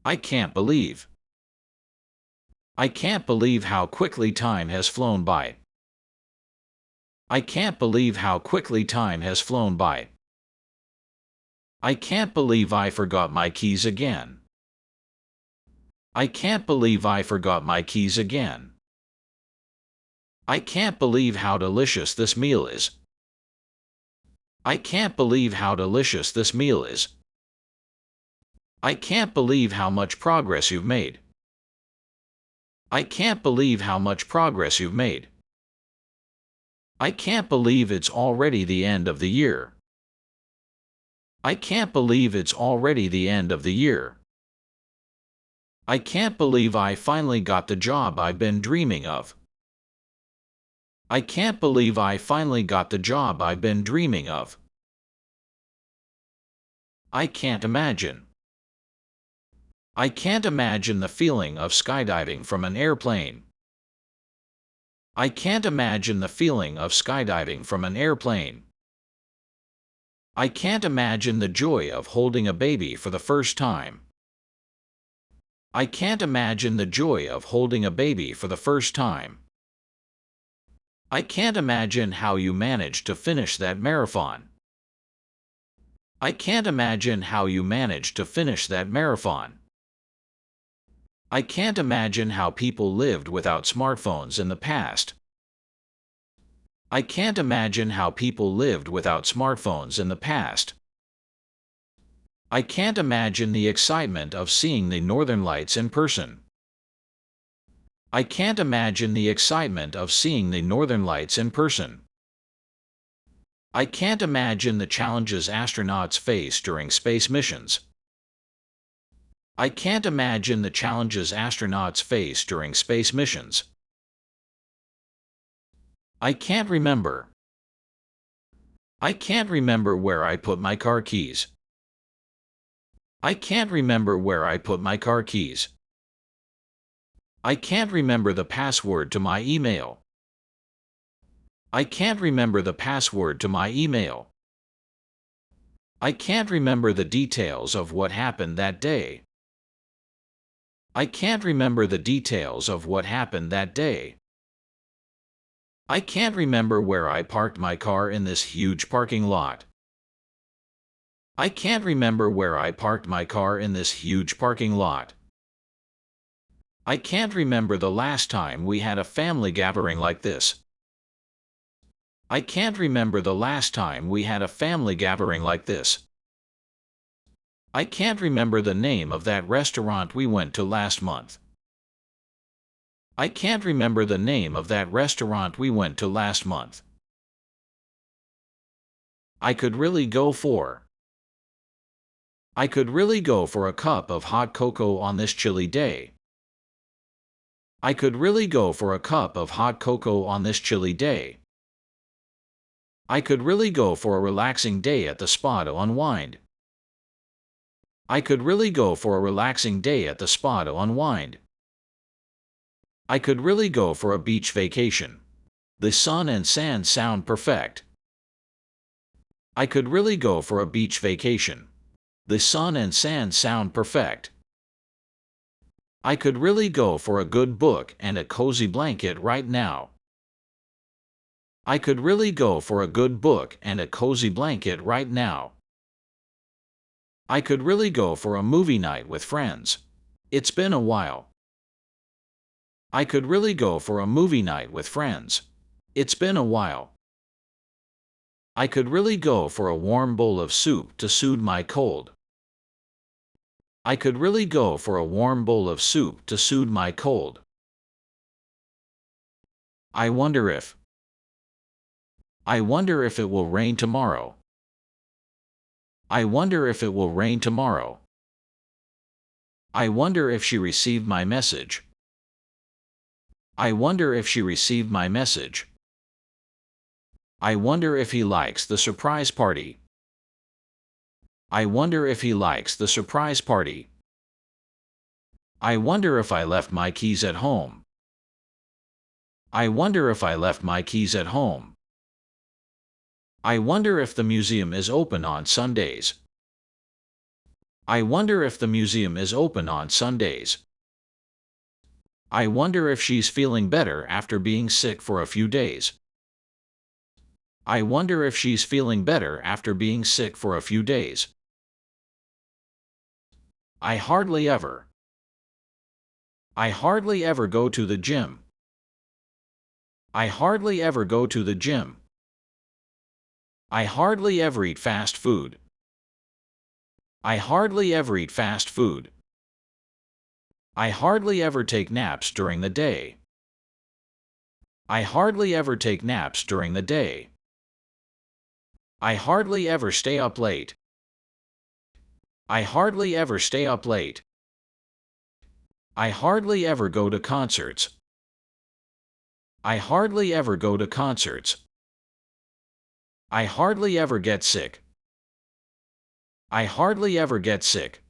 I can't believe. I can't believe how quickly time has flown by. I can't believe how quickly time has flown by. I can't believe I forgot my keys again. I can't believe I forgot my keys again. I can't believe how delicious this meal is. I can't believe how delicious this meal is. I can't believe how much progress you've made. I can't believe how much progress you've made. I can't believe it's already the end of the year. I can't believe it's already the end of the year. I can't believe I finally got the job I've been dreaming of. I can't believe I finally got the job I've been dreaming of. I can't imagine. I can't imagine the feeling of skydiving from an airplane. I can't imagine the feeling of skydiving from an airplane. I can't imagine the joy of holding a baby for the first time. I can't imagine the joy of holding a baby for the first time. I can't imagine how you managed to finish that marathon. I can't imagine how you managed to finish that marathon. I can't imagine how people lived without smartphones in the past. I can't imagine how people lived without smartphones in the past. I can't imagine the excitement of seeing the Northern Lights in person. I can't imagine the excitement of seeing the Northern Lights in person. I can't imagine the challenges astronauts face during space missions. I can't imagine the challenges astronauts face during space missions. I can't remember. I can't remember where I put my car keys. I can't remember where I put my car keys. I can't remember the password to my email. I can't remember the password to my email. I can't remember the details of what happened that day. I can't remember the details of what happened that day. I can't remember where I parked my car in this huge parking lot. I can't remember where I parked my car in this huge parking lot. I can't remember the last time we had a family gathering like this. I can't remember the last time we had a family gathering like this. I can't remember the name of that restaurant we went to last month. I can't remember the name of that restaurant we went to last month. I could really go for. I could really go for a cup of hot cocoa on this chilly day. I could really go for a cup of hot cocoa on this chilly day. I could really go for a relaxing day at the spa to unwind. I could really go for a relaxing day at the spa to unwind. I could really go for a beach vacation. The sun and sand sound perfect. I could really go for a beach vacation. The sun and sand sound perfect. I could really go for a good book and a cozy blanket right now. I could really go for a good book and a cozy blanket right now. I could really go for a movie night with friends. It's been a while. I could really go for a movie night with friends. It's been a while. I could really go for a warm bowl of soup to soothe my cold. I could really go for a warm bowl of soup to soothe my cold. I wonder if. I wonder if it will rain tomorrow. I wonder if it will rain tomorrow. I wonder if she received my message. I wonder if she received my message. I wonder if he likes the surprise party. I wonder if he likes the surprise party. I wonder if I left my keys at home. I wonder if I left my keys at home. I wonder if the museum is open on Sundays. I wonder if the museum is open on Sundays. I wonder if she's feeling better after being sick for a few days. I wonder if she's feeling better after being sick for a few days. I hardly ever. I hardly ever go to the gym. I hardly ever go to the gym. I hardly ever eat fast food. I hardly ever eat fast food. I hardly ever take naps during the day. I hardly ever take naps during the day. I hardly ever stay up late. I hardly ever stay up late. I hardly ever go to concerts. I hardly ever go to concerts. I hardly ever get sick. I hardly ever get sick.